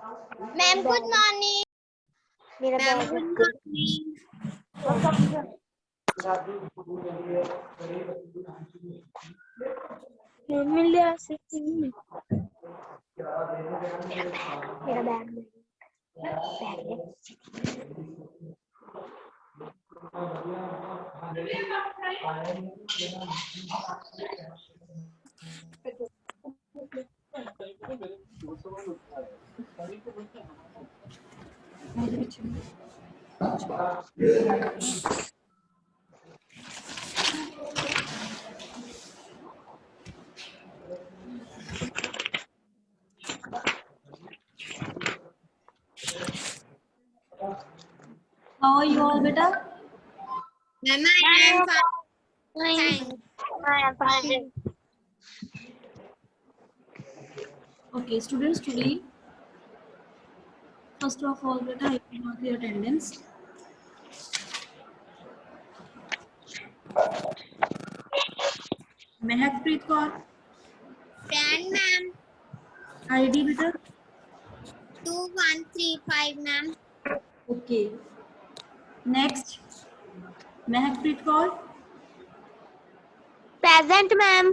Ma'am good morning. मेरा ma'am bag good morning. मिल गया सिर्फ मेरा bag How are you all, beta? Ma'am I am fine. fine. Okay, students, today, first of all, beta, I will mark your attendance. Mehakpreet Kaur, friend ma'am ID, beta. 2135 ma'am. Okay. Next, Mehakpreet Kaur, Present, ma'am.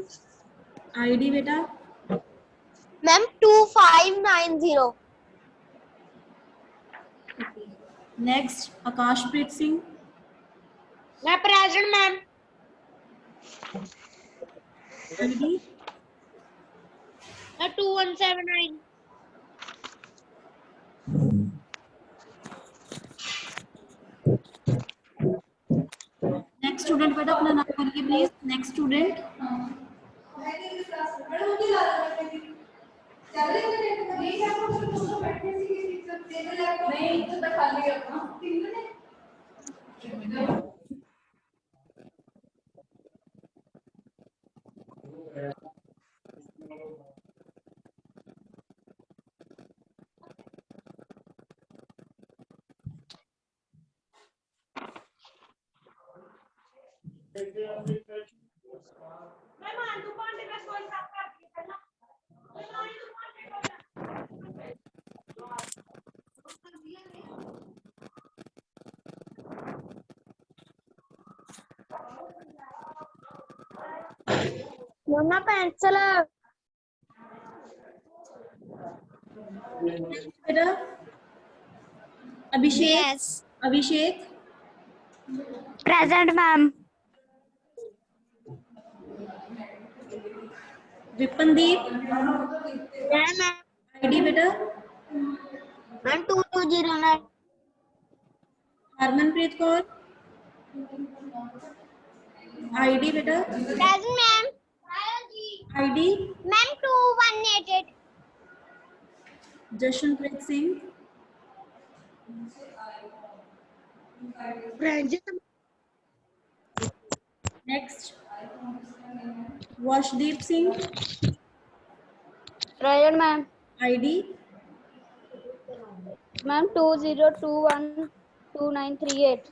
ID, beta. Ma'am 2590. Okay. Next, Akashpreet Singh, मैं present, ma'am. ID. 2179. Next student, beta, अपना नाम बोलिए please. Next student. Mama pencil. Beta, Abhishek. Yes Abhishek, Present, ma'am. Vipandeep, Yeah, ma'am. ID, beta. Ma'am 2209. Harmanpreet Kaur, ID, beta. Present, ma'am. ID, Ma'am 2188. Jashanpreet Singh, Present. next, Washdeep Singh, Present, ma'am. ID, Ma'am 20212938.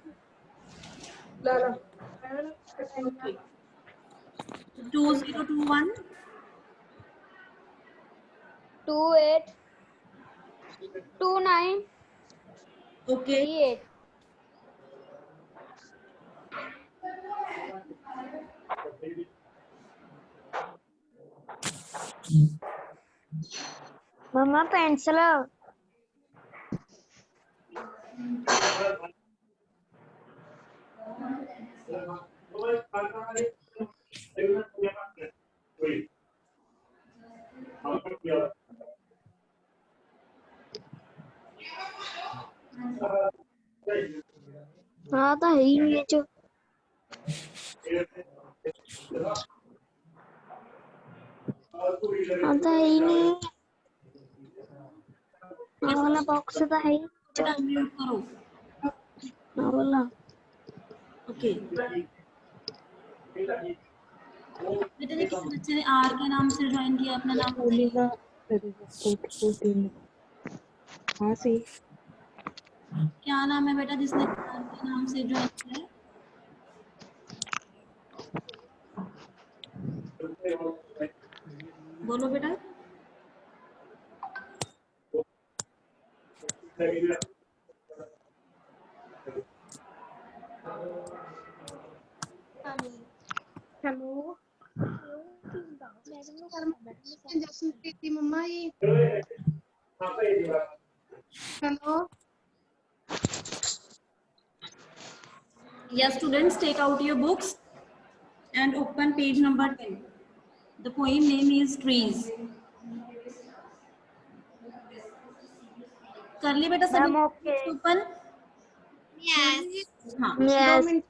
2021, 282938. okay, Mama pencil. हाँ तो है ही नहीं जो हाँ तो है ही नहीं हाँ वाला बॉक्स तो है ही बेटा म्यूट करो, हाँ वाला ओके। बेटा ने किसी बच्चे ने आर के नाम से ज्वाइन किया, अपना नाम बताइए। हाँ सही। क्या नाम है बेटा जिसने आर के नाम से ज्वाइन किया है? बोलो बेटा। हेलो जसनप्रीत की मम्मा जी hello Yes, students, take out your books and open page number 10. The poem name is Trees. कर ली बेटा सभी? Ma'am okay open? Yes. हाँ. 2 यस मिनट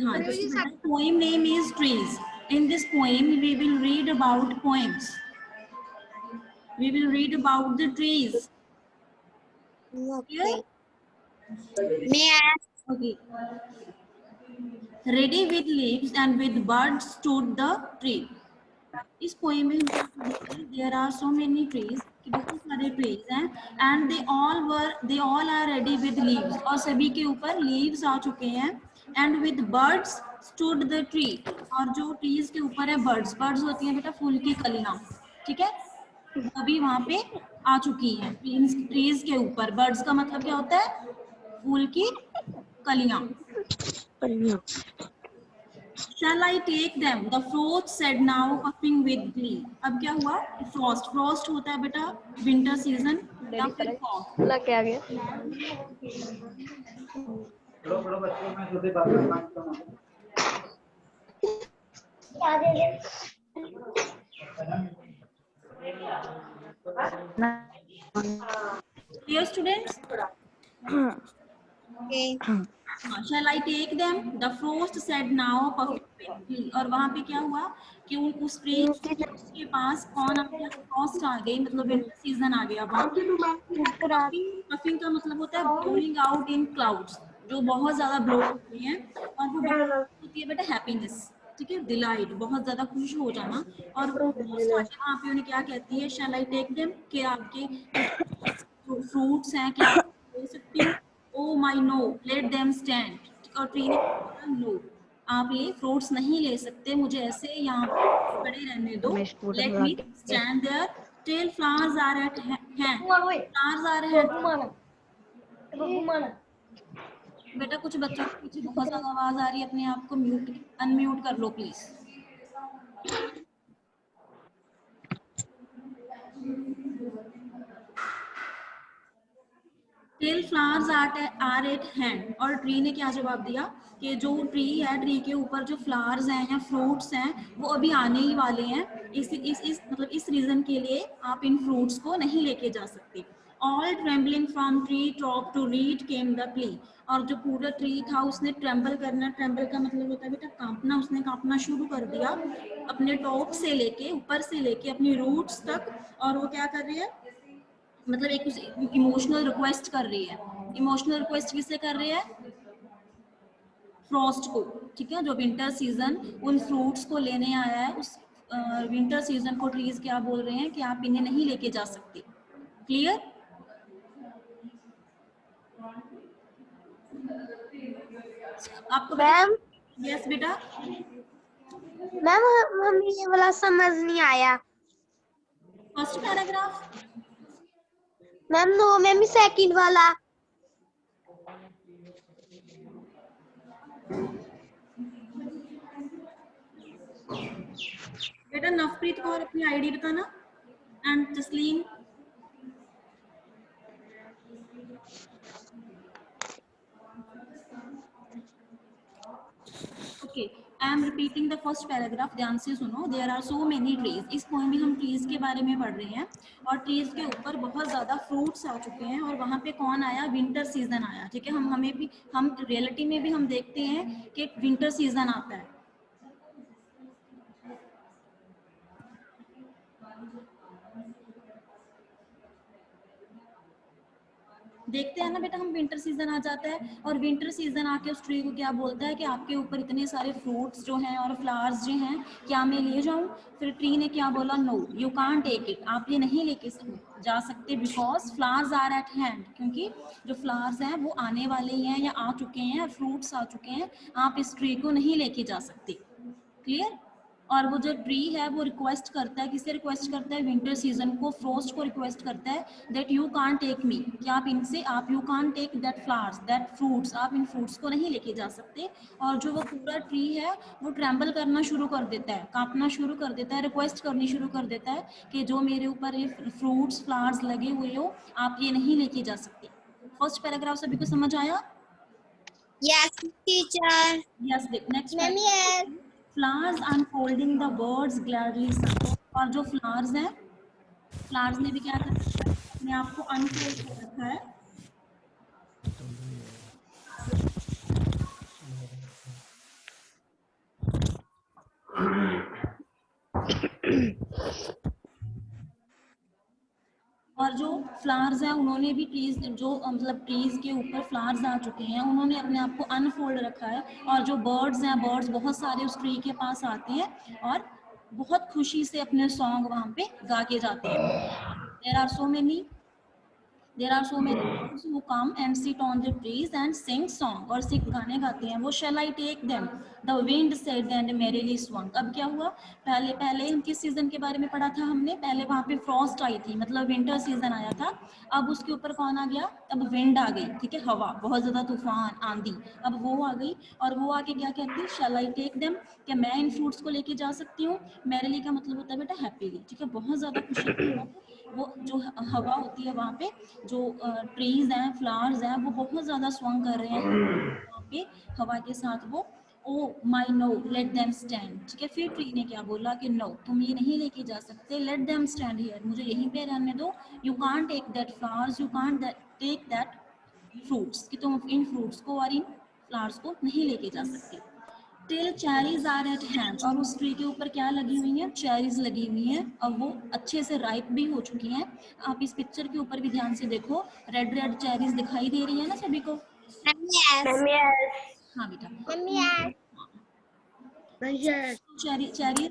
हाँ, just better. Poem name is Trees. In this poem, we will read about poems. We will read about the trees. Okay. May I ask? Okay. Ready with leaves and with buds stood the tree. इस poem में हम क्या पढ़ते हैं? There are so many trees, कि बहुत सारे trees हैं, and they all are ready with leaves, और सभी के ऊपर leaves आ चुके हैं, and with buds stood the tree, और जो trees के ऊपर है birds होती हैं बेटा फूल की कलियां, ठीक है? वो भी वहाँ पे आ चुकी हैं trees के ऊपर. birds का मतलब क्या होता है? फूल की कलियां. Shall I take them? The frost said now, puffing with glee. अब क्या हुआ? Frost होता है बेटा winter season या फिर fog. लग क्या गया Dear students, Okay. shall I take them? The frost said now, puffing with glee. और वहाँ पे क्या हुआ कि उस ट्री के पास कौन आ गया? Frost आ गई, मतलब winter season आ गया वहाँ. Puffing का मतलब होता है blowing out in clouds, जो बहुत ज्यादा blow होती है, और वो होती है बेटा happiness, ठीक है? डिलाइट, बहुत ज्यादा खुश हो जाना. और वहाँ पे उन्हें क्या कहती है? Shall I take them? कि आपके फ्रूट्स हैं, क्या ले सकती हूँ? Oh my no, let them stand. और ट्री ने बोला नो, आप ये फ्रूट्स नहीं ले सकते, मुझे ऐसे यहाँ पे खड़े रहने दो. Let me stand there till flowers are at hand. Flowers are at hand. बेटा कुछ बच्चों के पीछे बहुत ज्यादा आवाज आ रही है, अपने आप को अनम्यूट कर लो please. Till flowers are at hand. और ट्री ने क्या जवाब दिया कि जो ट्री है, ट्री के ऊपर जो फ्लावर्स हैं या फ्रूट्स हैं वो अभी आने ही वाले हैं, मतलब इस रीजन के लिए आप इन फ्रूट्स को नहीं लेके जा सकते. All trembling from tree top to read came the plea. और जो पूरा ट्री था उसने ट्रेम्बल करना, ट्रेम्बल का मतलब होता है बेटा कांपना, उसने कांपना शुरू कर दिया अपने टॉप से लेके, ऊपर से लेके अपनी रूट्स तक. और वो क्या कर रही है? मतलब एक इमोशनल रिक्वेस्ट कर रही है. इमोशनल रिक्वेस्ट किससे कर रही है? फ्रॉस्ट को, ठीक है? जो विंटर सीजन उन फ्रूट्स को लेने आया है, उस विंटर सीजन को ट्रीज क्या बोल रहे हैं कि आप इन्हें नहीं लेके जा सकते. क्लियर? आपको मैम यस बेटा. मैम हमें ये वाला समझ नहीं आया. First paragraph. Ma'am no ma'am second वाला. बेटा नवप्रीत कौर अपनी आईडी बताना, and Tasleem. Okay, I am repeating the first paragraph, ध्यान से सुनो. There are so many trees. इस पोएम में हम ट्रीज के बारे में पढ़ रहे हैं, और ट्रीज के ऊपर बहुत ज्यादा फ्रूट्स आ चुके हैं, और वहाँ पे कौन आया? विंटर सीजन आया, ठीक है? हम रियलिटी में भी हम देखते हैं कि विंटर सीजन आता है. देखते हैं ना बेटा, हम विंटर सीजन आ जाता है, और विंटर सीजन आके उस ट्री को क्या बोलता है कि आपके ऊपर इतने सारे फ्रूट्स जो हैं और फ्लावर्स जो हैं, क्या मैं ले जाऊं? फिर ट्री ने क्या बोला? No you can't take it. आप ये नहीं लेके जा सकते, because flowers are at hand. क्योंकि जो फ्लावर्स हैं वो आने वाले ही हैं या आ चुके हैं, फ्रूट्स आ चुके हैं, आप इस ट्री को नहीं लेके जा सकते. क्लियर? और वो जो ट्री है वो रिक्वेस्ट करता है, किसे रिक्वेस्ट करता है? विंटर सीजन को, फ्रोस्ट को रिक्वेस्ट करता है that you can't take me, कि आप इनसे, आप you can't take that flowers that fruits, आप इन फ्रूट्स को नहीं लेके जा सकते। और जो वो पूरा ट्री है वो ट्रैम्बल करना शुरू कर देता है, कांपना शुरू कर देता है, रिक्वेस्ट करनी शुरू कर देता है कि जो मेरे ऊपर ये फ्रूट्स फ्लावर्स लगे हुए हो आप ये नहीं लेके जा सकते। फर्स्ट पैराग्राफ सभी को समझ आया? Yes, teacher. Yes, next Ma'am, yes. Flowers unfolding the birds gladly sang। और जो फ्लावर्स हैं, फ्लावर्स ने भी क्या कर रखा है? अपने आप को अनफोल्ड कर रखा है। और जो फ्लावर्स हैं उन्होंने भी ट्रीज, जो मतलब ट्रीज के ऊपर फ्लावर्स आ चुके हैं, उन्होंने अपने आप को अनफोल्ड रखा है। और जो बर्ड्स हैं, बर्ड्स बहुत सारे उस ट्री के पास आते हैं और बहुत खुशी से अपने सॉन्ग वहाँ पे गा के जाते हैं। There are so many birds who come and sit on the trees and sing song, और सिख गाने गाते हैं वो। shall I take them, the wind said and merrily swung। अब क्या हुआ? पहले पहले हम किस सीजन के बारे में पढ़ा था हमने? पहले वहां पे फ्रॉस्ट आई थी, मतलब विंटर सीजन आया था। अब उसके ऊपर कौन आ गया? अब विंड आ गई, ठीक है, हवा, बहुत ज्यादा तूफान आंधी, अब वो आ गई। और वो आके क्या कहती है? shall I take them, कि मैं इन फ्रूट्स को लेके जा सकती हूँ। merrily का मतलब होता है बेटा हैप्पीली, ठीक है, बहुत ज्यादा खुशी। वो जो हवा होती है वहाँ पे, जो ट्रीज हैं, फ्लावर्स हैं, वो बहुत ज्यादा स्वंग कर रहे हैं वहाँ पे हवा के साथ। वो oh my no let them stand, ठीक है। फिर ट्री ने क्या बोला कि नो, तुम ये नहीं लेके जा सकते, लेट देम स्टैंड हियर, मुझे यहीं पे रहने दो। You can't take that flowers, you can't take that fruits, कि तुम इन फ्रूट्स को और इन फ्लावर्स को नहीं लेके जा सकते। Till cherries are at hand, और उस ट्री के ऊपर क्या लगी हुई है? चेरीज लगी हुई हैं, और वो अच्छे से राइप भी हो चुकी हैं। आप इस पिक्चर के ऊपर भी ध्यान से देखो, रेड रेड चेरीज दिखाई दे रही है ना सभी को? Ma'am, yes. हाँ बेटा, Ma'am, yes. चेरी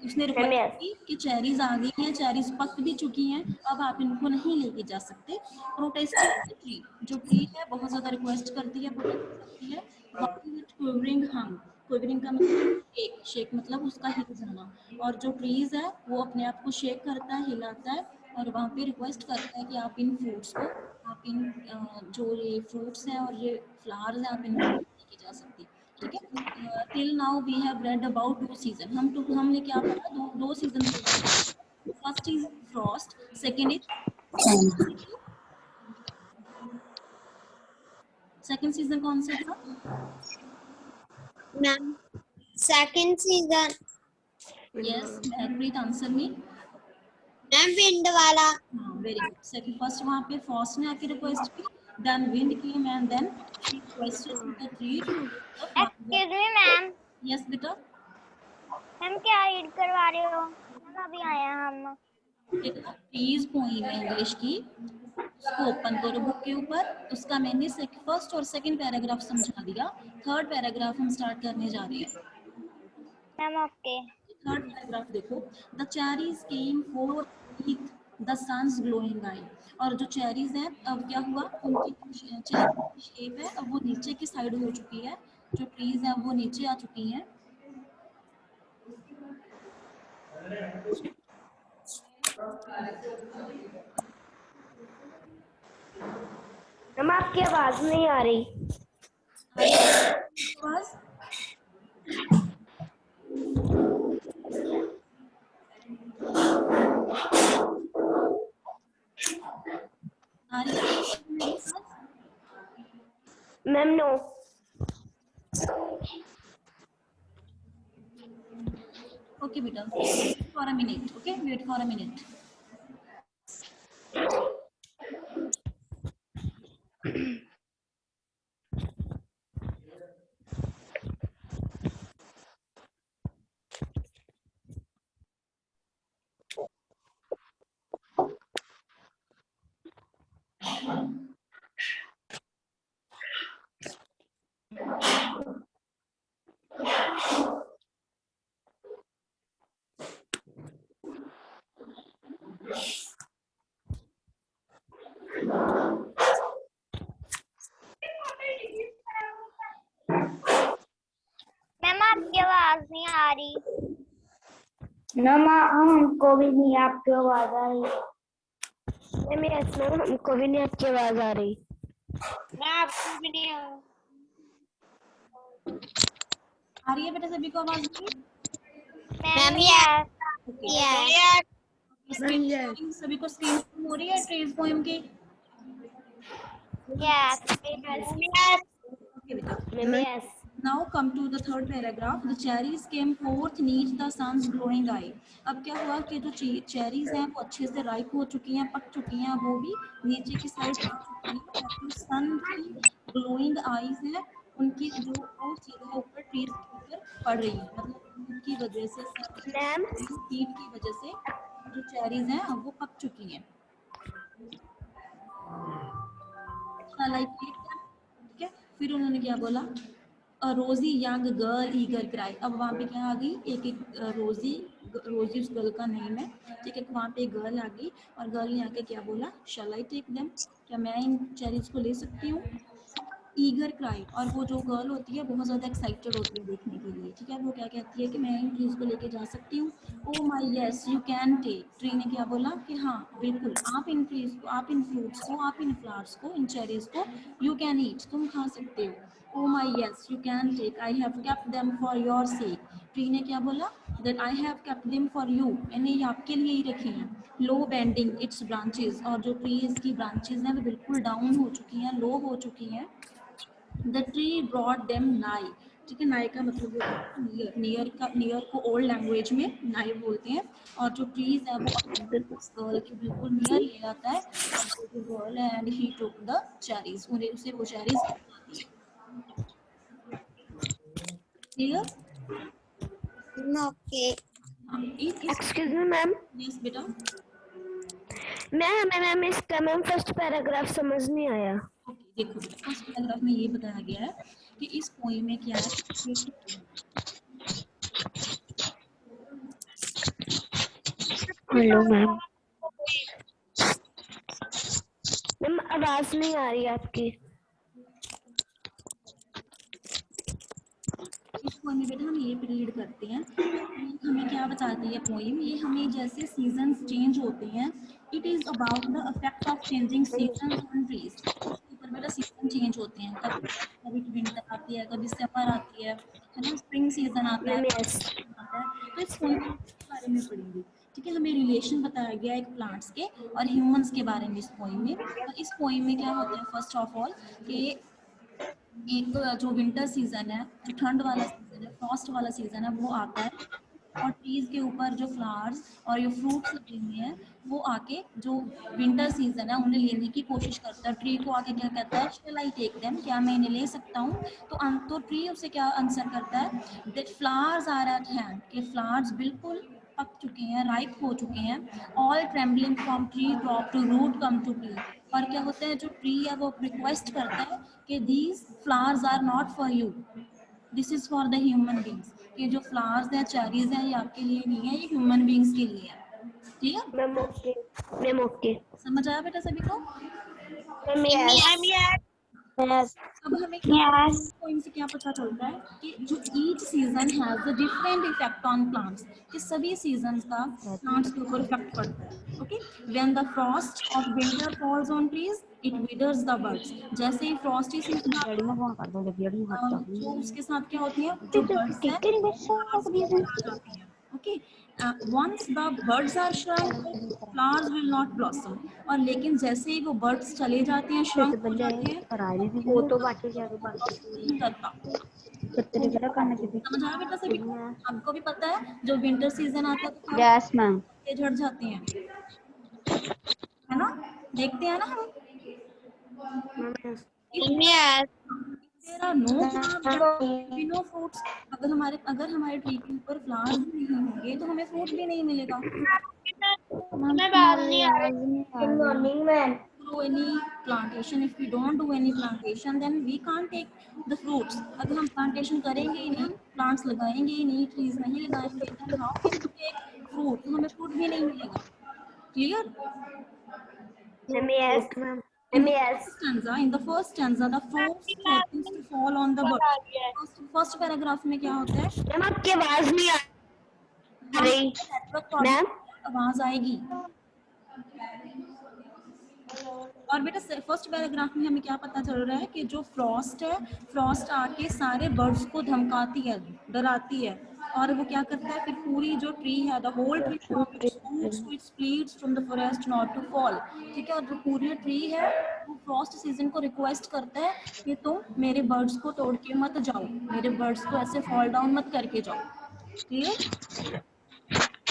उसने रिक्वेस्ट की कि चेरीज आ गई हैं, चेरीज पक भी चुकी हैं, अब आप इनको नहीं लेके जा सकते। प्रोटेस्टिंग ट्री, जो ट्री है बहुत ज्यादा रिक्वेस्ट करती है, प्रोटेस्ट करती है। क्विवरिंग हंग, क्विवरिंग का मतलब शेक, शेक मतलब उसका हिल जाना। और जो ट्रीज है वो अपने आप को शेक करता है, हिलाता है, और वहाँ पे रिक्वेस्ट करता है कि आप इन फ्रूट्स को, आप इन जो ये फ्रूट्स हैं और ये फ्लावर्स हैं, आप इनको लेके जा सकते, ठीक है। Till now we have read about two season, हमने क्या पढ़ा? दो सीजन के बारे में। First is frost, second is, second season कौन सा था? Ma'am, second season. Yes, Mehakpreet answer me. Ma'am, wind वाला. हाँ, वेरी गुड। सेकंड, फर्स्ट वहाँ पे फर्स्ट ने आके रिक्वेस्ट की, then wind came and then she requested the tree to take the flower. Excuse me ma'am, yes बेटा, ma'am क्या read करवा रहे हो? मैम अभी आया हम। एक प्लीज पोइम है इंग्लिश की, उसको ओपन करो बुक के ऊपर। उसका मैंने फर्स्ट और सेकंड पैराग्राफ समझा दिया, थर्ड पैराग्राफ हम स्टार्ट करने जा रहे हैं। Ma'am okay. थर्ड पैराग्राफ देखो, the cherries came for eat the sun's glowing eye. और जो चेरीज हैं, अब क्या हुआ? उनकी चेरी की शेप है, अब वो नीचे की साइड हो चुकी है, जो ट्रीज हैं वो नीचे आ चुकी हैं। मैम आपकी आवाज नहीं आ रही। आवाज आ रही है मेरी आवाज? Ma'am no. Okay, beta. Wait for a minute. Okay, wait for a minute. Ma'am आपकी आवाज नहीं आ रही। मैम हमको भी नहीं आपकी आवाज आ रही। मैम यस मैम हमको भी नहीं आपकी आवाज आ रही। मैं आपको भी नहीं आ रही है बेटा सभी को आवाज मेरी? मैम यस यस स्क्रीन सभी को स्क्रीन हो रही है ट्रेस पोएम की? यस ओके बेटा। Ma'am yes Now come to the third paragraph. The cherries came forth neath the sun's glowing eye. अब क्या हुआ कि जो चेरीज हैं वो अच्छे से राइप हो चुकी हैं, पक चुकी हैं, वो भी नीचे की साइड आ चुकी हैं और जो सन की ग्लोइंग आईज हैं उनकी जो वो सीधा ऊपर ट्रीज के ऊपर पड़ रही है, मतलब उनकी वजह से मैम हीट की वजह से जो चेरीज हैं अब वो पक चुकी हैं। ठीक है, फिर उन्होंने क्या बोला, रोजी यंग गर्ल ईगर क्राई। अब वहाँ पे क्या आ गई, एक रोजी उस गर्ल का नेम है, ठीक है। वहाँ पे एक गर्ल आ गई और गर्ल ने आके क्या बोला, शैल आई टेक देम, क्या मैं इन चेरीज को ले सकती हूँ। ईगर क्राई, और वो जो गर्ल होती है बहुत ज़्यादा एक्साइटेड होती है देखने के लिए, ठीक है। वो क्या कहती है कि मैं इन ट्रीज को लेके जा सकती हूँ। Oh my yes you can take. Tree ने क्या बोला कि हाँ बिल्कुल, आप इन ट्रीज को, आप इन फ्रूट्स को, आप इन फ्लावर्स को, इन चेरीज को यू कैन ईट, तुम खा सकते हो। Oh my yes, you can take. I have kept them for your sake. Tree ने क्या बोला, that I have kept them for you. मैंने ये आपके लिए ही रखे हैं। Low bending its branches, और जो ट्रीज की ब्रांचेज हैं वो बिल्कुल डाउन हो चुकी हैं, लो हो चुकी हैं। The tree brought them nigh. ठीक है, नाई का मतलब होता है नियर, नियर को ओल्ड लैंग्वेज में नाई बोलते हैं। और जो ट्रीज है वो गर्ल के बिल्कुल नियर ले जाता है, और जो गर्ल है and he took the cherries, उसे वो cherries clear. Okay excuse me ma'am. Yes बेटा। मैम इसका मैम फर्स्ट पैराग्राफ समझ नहीं आया। ओके देखो बेटा, फर्स्ट पैराग्राफ में ये बताया गया है कि इस पोएम में क्या है। हेलो मैम, मैम आवाज नहीं आ रही आपकी। इस पोएम में बेटा हम ये रीड करते हैं, हमें क्या बताती है पोएम, ये हमें जैसे सीजन्स चेंज होते हैं, it is about the effect of changing seasons on trees. इसके ऊपर बेटा सीजन चेंज होते हैं, कभी विंटर आती है, कभी समर आती है ना, स्प्रिंग सीजन आता है, मैम यस आता है। तो इस पोएम के बारे में पढ़ेंगे, ठीक है। हमें रिलेशन बताया गया एक प्लांट्स के और ह्यूमंस के बारे में इस पोएम में। और इस पोएम में क्या होता है, फर्स्ट ऑफ ऑल कि एक जो विंटर सीजन है, जो ठंड वाला सीजन है, फ्रॉस्ट वाला सीजन है, वो आता है और ट्रीज के ऊपर जो फ्लावर्स और जो फ्रूट्स लगे हुए हैं वो आके जो विंटर सीजन है उन्हें लेने की कोशिश करता है। ट्री को आके क्या कहता है, शैल आई टेक देम, क्या मैं इन्हें ले सकता हूँ। तो ट्री उसे क्या आंसर करता है, that flowers are at hand, कि फ्लावर्स बिल्कुल पक चुके हैं, राइप हो चुके हैं। All trembling from tree top to root come to be. और क्या होता है, जो ट्री है वो रिक्वेस्ट करता है कि these flowers are not for you, this is for the human beings. कि जो फ्लावर्स हैं, चेरीज हैं, ये आपके लिए नहीं है, ये ह्यूमन बींग्स के लिए है। ठीक है, मैम ओके मैम ओके समझ आया बेटा सभी को। मैम यस यस अब हमें पोएम से क्या पता चलता है कि जो each season has a different effect on plants, कि सभी सीजन्स का प्लांट्स के ऊपर इफेक्ट पड़ता है। Okay, when the Frost of winter falls on trees it withers the birds. जैसे ही फ्रॉस्टी सीजन जो उसके साथ क्या होती है, जो बर्ड्स हैं आ जाती हैं। Okay, once the birds are shrunk flowers will not blossom। और लेकिन जैसे ही वो बर्ड्स चले जाते हैं, shrunk हो जाते हैं, वो तो बाकी क्या नहीं करता। समझ आया बेटा सभी को। आपको भी पता है जब विंटर सीजन आता है तो क्या यस मैम। पत्ते झड़ जाते हैं, है ना, देखते हैं ना हम। Yes There are no flowers, we no fruits। अगर हमारे ट्री के ऊपर फ्लावर्स भी नहीं होंगे तो हमें फ्रूट भी नहीं मिलेगा। मैं बात नहीं आ रही। Good morning ma'am. Do any plantation, if we don't do any plantation then we can't take the fruits। अगर हम plantation करेंगे ही नहीं, plants लगाएंगे ही नहीं, trees नहीं लगाएंगे, then how can we take fruit, तो हमें fruit भी नहीं मिलेगा। clear। Ma'am yes ma'am in the first stanza the frost threatens to fall on the birds। first paragraph में क्या होता है, मैम आपकी आवाज नहीं आ अरे नेटवर्क मैम प्रॉब्लम, आवाज आएगी। और बेटा फर्स्ट पैराग्राफ में हमें क्या पता चल रहा है कि जो फ्रॉस्ट है, फ्रॉस्ट आके सारे बर्ड्स को धमकाती है, डराती है, और वो क्या करता है फिर पूरी जो ट्री है, the whole tree splits from the forest not to fall. ठीक है, और जो पूरी ट्री है वो फ्रॉस्ट सीजन को रिक्वेस्ट करता है कि तुम मेरे बर्ड्स को तोड़ के मत जाओ, मेरे बर्ड्स को ऐसे फॉल डाउन मत करके जाओ। Clear?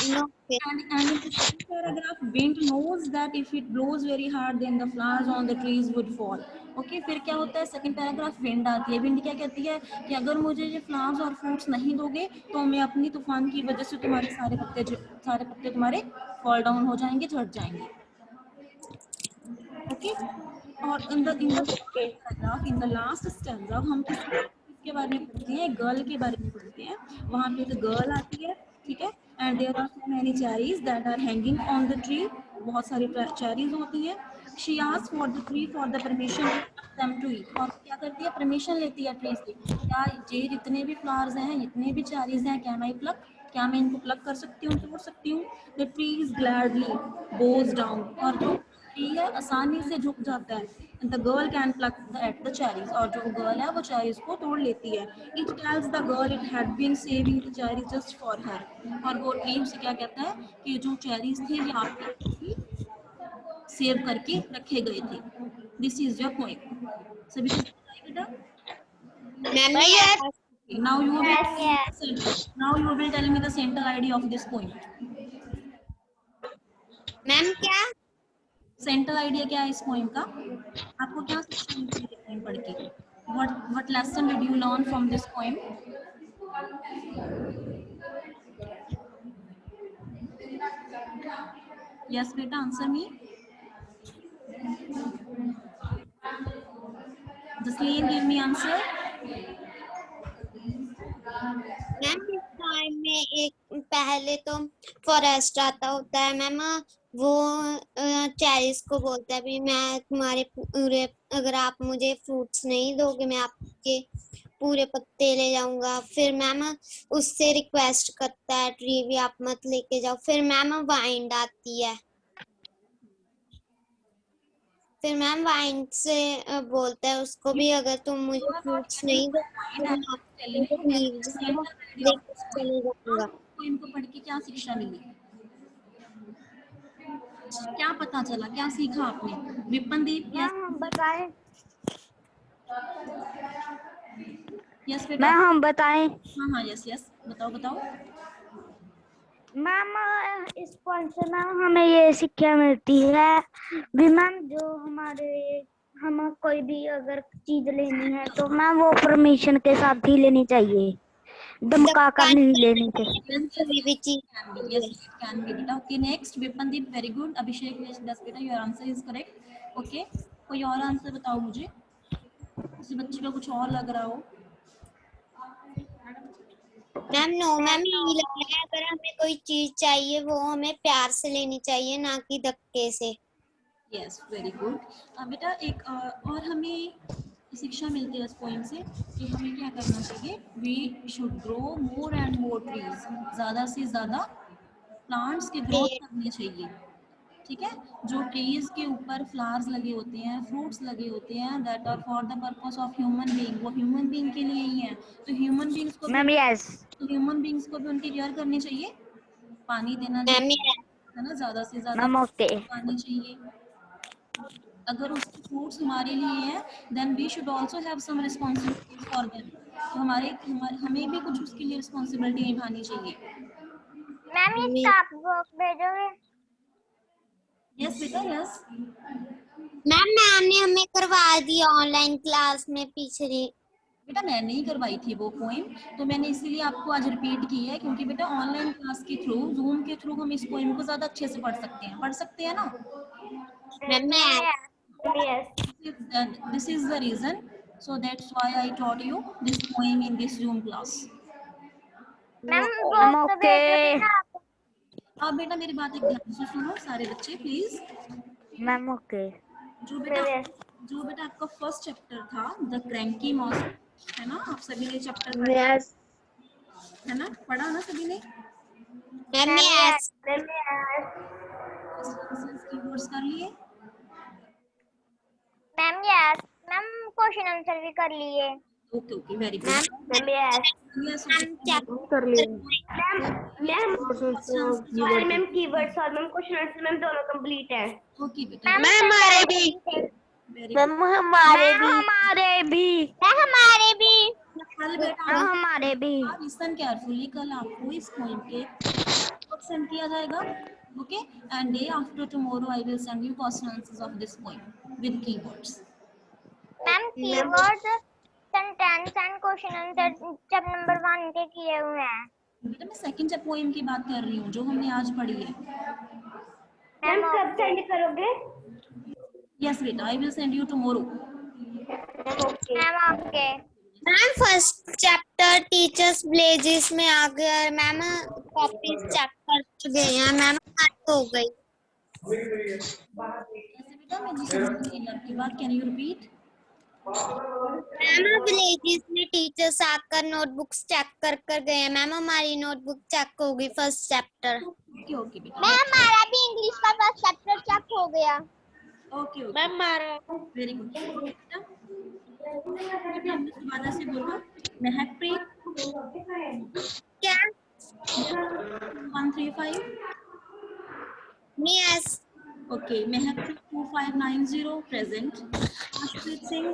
Okay. And in the second paragraph, wind knows that if it blows very hard, then the flowers on the trees would fall. Okay, फिर क्या होता है, सेकंड पैराग्राफ विंड आती है। विंड क्या कहती है कि अगर मुझे ये फ्लावर्स और फ्रूट्स नहीं दोगे तो मैं अपनी तूफान की वजह से तुम्हारे सारे पत्ते तुम्हारे फॉल डाउन हो जाएंगे, झड़ जाएंगे। ओके, और in the paragraph in the last stanza हम किसके बारे में पढ़ते हैं, गर्ल के बारे में पढ़ते हैं। वहां पे एक गर्ल आती है, ठीक है, and there are so many cherries that are hanging on the tree, बहुत सारी चेरीज होती हैं। She asks for the tree for the permission them to eat, और क्या करती है, परमिशन लेती है ट्री से, क्या ये जितने भी फ्लावर्स हैं, जितने भी चेरीज हैं, कैन आई प्लक, क्या मैं इनको प्लक कर सकती हूँ, तोड़ सकती हूँ। The tree is gladly bows down, और जो ट्री है आसानी से झुक जाता है। The girl can pluck at the cherries, और जो गर्ल है वो चेरीज को तोड़ लेती है। It tells the girl it had been saving the cherries just for her, और वो ट्री से क्या कहता है कि जो चेरीज थे ये आपके लिए सेव करके रखे गए थे। This is your point. सभी को समझ आया बेटा? Ma'am, yes. Now you will Yes. now you will tell me the central idea of this poem. Ma'am, क्या? सेंट्रल आइडिया क्या है इस पोएम का? आपको क्या शिक्षा मिलती है पोएम पढ़ के? What lesson did you learn from this poem? Yes, beta, answer me. Jasleen, give me answer. Ma'am इस टाइम में एक पहले तो फॉरेस्ट आता होता है मैम, वो चेरीज को बोलता है भी मैं तुम्हारे पूरे, अगर आप मुझे फ्रूट्स नहीं दोगे मैं आपके पूरे पत्ते ले जाऊंगा। फिर मैम उससे रिक्वेस्ट करता है ट्री भी आप मत लेके जाओ। फिर मैम वाइंड आती है, फिर मैम वाइंड से बोलता है उसको भी अगर तुम मुझे फ्रूट्स नहीं दोगे तो मैं आपको लीव्स लेके चले जाऊंगा। पोएम को पढ़ के क्या शिक्षा मिली, क्या पता चला, क्या सीखा आपने? विपनदीप, यस हम बताएं? यस बेटा, हम बताएं? हाँ हाँ, यस यस, बताओ बताओ। मैम इस पॉइंट से मैम हमें ये शिक्षा मिलती है भी मैम जो हम कोई भी अगर चीज लेनी है तो मैम वो परमिशन के साथ ही लेनी चाहिए, धमका कर नहीं लेनी चाहिए। कोई भी चीज Yes, it can be बेटा। Okay, next विपनदीप, very good। अभिषेक, yes बेटा, your answer is correct. Okay, कोई और आंसर बताओ मुझे, किसी बच्चे का कुछ और लग रहा हो। मैम नो मैम, यही लग रहा है अगर हमें कोई चीज चाहिए वो हमें प्यार से लेनी चाहिए, ना कि धक्के से। Yes, very good. बेटा एक और हमें शिक्षा मिलती है इस पोइम से कि हमें क्या करना चाहिए, we should grow more and more trees, ज़्यादा से ज़्यादा प्लांट्स के ग्रोथ करने चाहिए। ठीक है, जो ट्रीज के ऊपर फ्लावर्स लगे होते हैं, फ्रूट्स लगे होते हैं, that are for the purpose of human being, वो ह्यूमन बीइंग के लिए ही है। तो ह्यूमन बीइंग्स को मैम यस, तो ह्यूमन बीइंग्स को भी उनकी केयर करनी चाहिए, पानी देना चाहिए, है ना, ज़्यादा से ज़्यादा मैम ओके। पानी चाहिए। अगर उसके फ्रूट्स हमारे लिए हैं, then we should also have some responsibilities for them, तो हमें भी कुछ उसके लिए रिस्पांसिबिलिटी निभानी चाहिए। मैम ये स्टाफ वर्क भेजोगे? यस बेटा, यस। मैम मैंने हमें करवा दिया ऑनलाइन क्लास में पिछली। बेटा मैंने ही करवाई थी वो पोएम, तो मैंने इसीलिए आपको आज रिपीट की है, क्योंकि बेटा ऑनलाइन क्लास के थ्रू, जूम के थ्रू हम इस पोएम को ज़्यादा अच्छे से पढ़ सकते हैं ना। Ma'am This is the reason, so that's why I taught you this poem in this Zoom class. Ma'am okay. अब बेटा मेरी बात एक ध्यान से सुनो सारे बच्चे प्लीज। Ma'am okay. जो बेटा आपका फर्स्ट चैप्टर था द क्रैंकी मॉस, है ना, आप सभी ने चैप्टर पढ़ा है ना, पढ़ा ना सभी ने? मैम यस कीवर्ड्स कर लिए? Ma'am yes ma'am question answer भी कर लिए। Okay okay very good. Ma'am yes yes कर लिए। मैम कीवर्ड्स और मैम क्वेश्चन आंसर मैम दोनों कंप्लीट है। ओके बेटा मैम हमारे भी वेरी मैम गुड। हमारे भी कल बेटा मैम हमारे भी। आप लिसन केयरफुली, कल आपको इस पोएम के सेंड किया जाएगा। Okay and day after tomorrow I will send you question answers of this poem with keywords. Ma'am keywords sentence and question answer chapter number 1 के किए हुए हैं। बेटा मैं सेकंड चैप्टर पोएम की बात कर रही हूँ जो हमने आज पढ़ी है। मैम कब सेंड करोगे? यस बेटा I will send you tomorrow. Ma'am okay. Ma'am first chapter teachers villages में आ गया मैम, कॉपीज चेक कर चुके हैं मैम, हो गई। बेटा मैं नहीं समझ रही आपकी बात, can you repeat? Ma'am villages में टीचर्स आकर नोटबुक्स चेक कर गए हैं मैम, हमारी नोटबुक चेक हो गई फर्स्ट चैप्टर। ओके ओके बेटा मैम हमारा भी इंग्लिश का फर्स्ट चैप्टर चेक हो गया। ओके ओके मैम हमारा वेरी गुड। बेटा दोबारा से बोलो। महकप्रीत क्या? 135। Yes okay Mehakpreet 2590 present. Ashpreet Singh.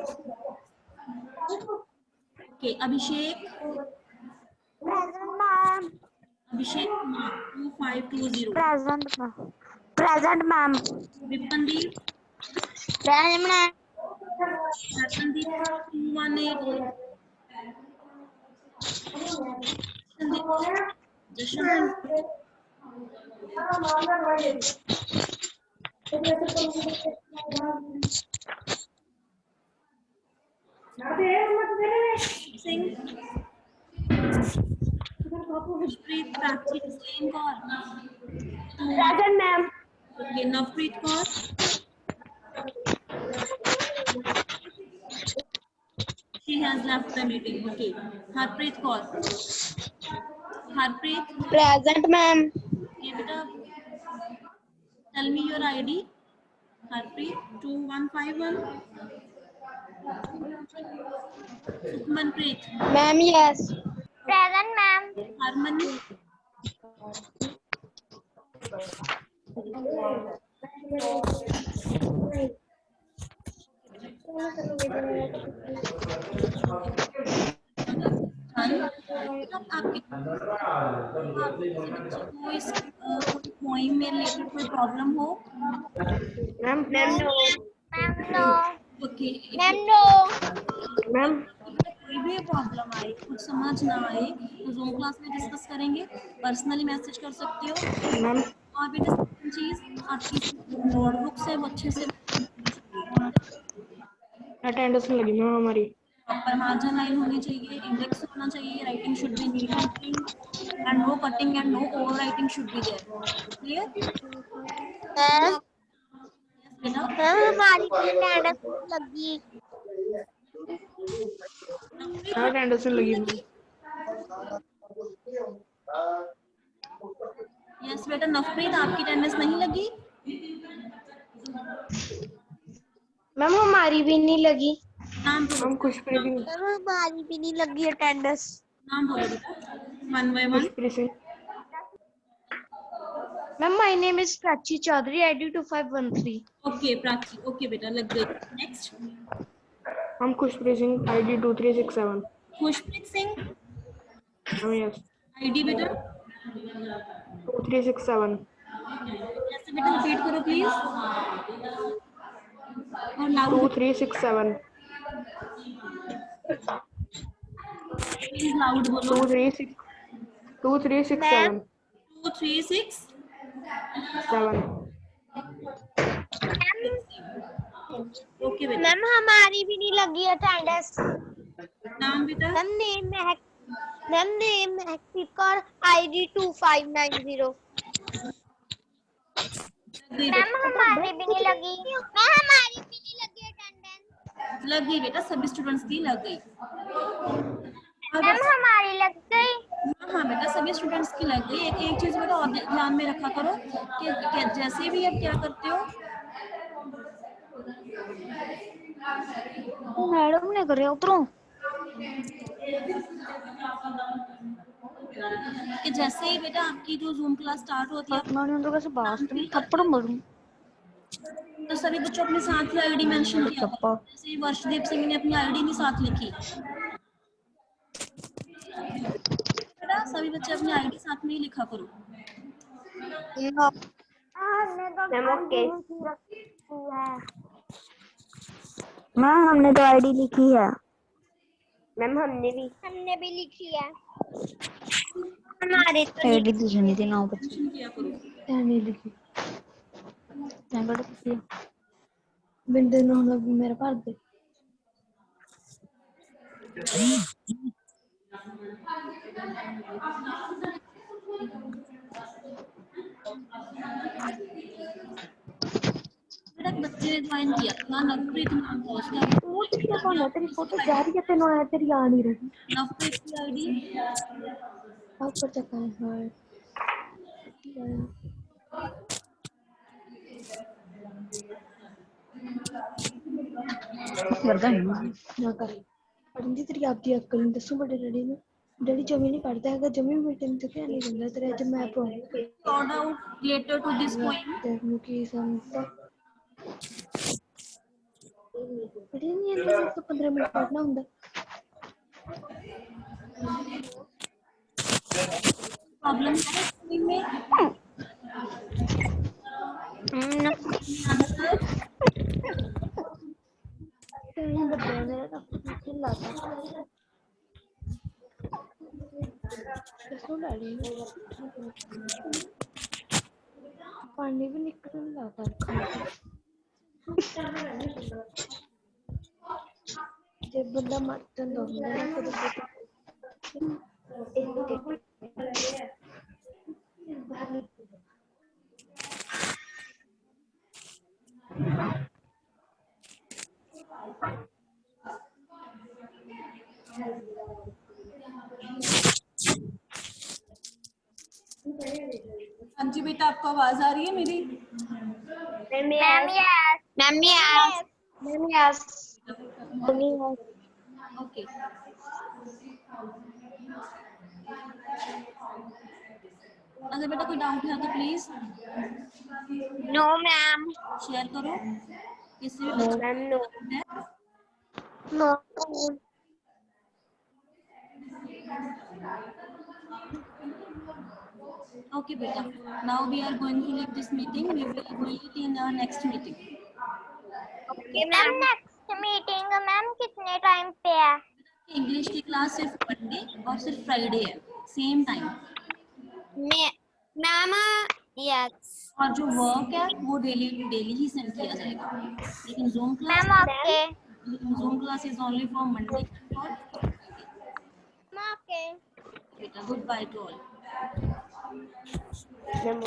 Okay Abhishek Abhishek Kumar 2520। Present ma'am. Vipandeep present Ratandeep 2188। Jashandeep Singh. Khushpreet Prachi Jasleen Kaur. Present ma'am. Okay Navpreet Kaur. She has left the meeting. Okay. Harpreet Kaur. Harpreet. Present ma'am. Okay, beta. Tell me your ID. Harpreet 2151. Sukhmanpreet. Ma'am yes. Present ma'am. Harmony. कोई poem में related कोई problem हो? Ma'am ma'am no. Okay ma'am no. Ma'am कोई भी problem आए, कुछ समझ ना आए तो जूम क्लास में डिस्कस करेंगे, पर्सनली मैसेज कर सकते हो। मैम और बेटा सेकंड चीज आपकी नोटबुक से वो अच्छे से अटेंडेंस नहीं लगी मैम हमारी। प्रॉपर मार्जिन लाइन होनी चाहिए, इंडेक्स होना चाहिए, writing should be neat and clean and no cutting and no over writing should be there. Clear? Ma'am बेटा हमारी अटेंडेंस लगी। अटेंडेंस नहीं लगी मैम। यस बेटा नवप्रीत आपकी अटेंडेंस नहीं लगी? मैम हमारी भी नहीं लगी। नाम बोलो। हम खुशप्रीत सिंह। मैम हमारी भी नहीं लगी अटेंडेंस। नाम बोलो बेटा 1 by 1। Khushpreet Singh. Ma'am my name is Prachi Chaudhary ID 2513। Okay Prachi okay बेटा लग गई। नेक्स्ट हम Khushpreet Singh ID 2367। Khushpreet Singh yes ID बेटा 2367। ऐसे बेटा रिपीट करो प्लीज और लाउड 2367। प्लीज लाउड बोलो। 2367। 236 7। ओके बेटा। मैम हमारी भी नहीं लगी अटेंडेंस। नाम बेटा ma'am name Kaur ID 2590। Ma'am हमारी भी नहीं लगी। मैम हमारी भी नहीं लगी अटेंडेंस। लग गई बेटा, सभी स्टूडेंट्स की लग गई। मैम हमारी लग गई। हाँ बेटा सभी स्टूडेंट्स की लग गई। एक चीज बेटा और ध्यान में रखा करो कि जैसे भी आप क्या करते हो मैडम ने करे उतरो कि जैसे ही बेटा आपकी जो जूम क्लास स्टार्ट होती है मैंने तो कैसे बात तुम थप्पड़ मारूं तो सभी बच्चों अपने साथ ही आईडी मेंशन किया चप्पा करो। जैसे ही वर्षदीप सिंह ने अपनी आईडी नहीं साथ लिखी, बेटा सभी बच्चे अपनी आईडी साथ में ही लिखा करो। नो हमने तो मैम ओके मैम हमने तो आईडी लिखी है मैम हमने भी लिखी है हमारे तो आईडी तो सुनी थी ना बच्चे मेंशन किया करो। नहीं लिखी मैं कर दिया बिंदु ने मेरा भर दे बेटा एक बच्चे ने ज्वाइन किया था नवप्रीत नाम था उसका। वो किसका फोन है तेरी फोटो जा रही है तेनों आया तेरी आ नहीं रही नवप्रीत की आईडी आप पर चक्का है करदा ना कर पढ़ी तेरी आपकी अक्ल नहीं दसू बड़े डैडी ने डैडी जमी नहीं पढ़ता है जमी भी बेटे तो क्या नहीं करता तेरे अज मैं sort out letter to this poem. तेरे की समझता पढ़ी नहीं है तो 15 मिनट पढ़ना ਹੁੰਦਾ प्रॉब्लम है स्कूलिंग में आंसर तेरी बड्डे मेरा तो चिल्लाता दसो डैडी पानी भी निकलने लगा जब बंदा मर ਜਾਂਦਾ ਹੁੰਦਾ ਨਾ ਕਦੇ हाँ जी बेटा आपको आवाज आ रही है मेरी? मैम यस ओके अगर बेटा कोई डाउट है तो प्लीज नो मैम शेयर करो किसी भी बच्चे ma'am no no okay beta now we are going to leave this meeting we will meet in our next meeting okay ma'am next meeting ma'am कितने टाइम पे है English की class सिर्फ Monday और सिर्फ फ्राइडे है सेम टाइम मैम यस और जो वर्क है वो डेली ही सेंड किया जाएगा लेकिन zoom ma'am class is only for Monday और ओके बेटा good by two all ma'am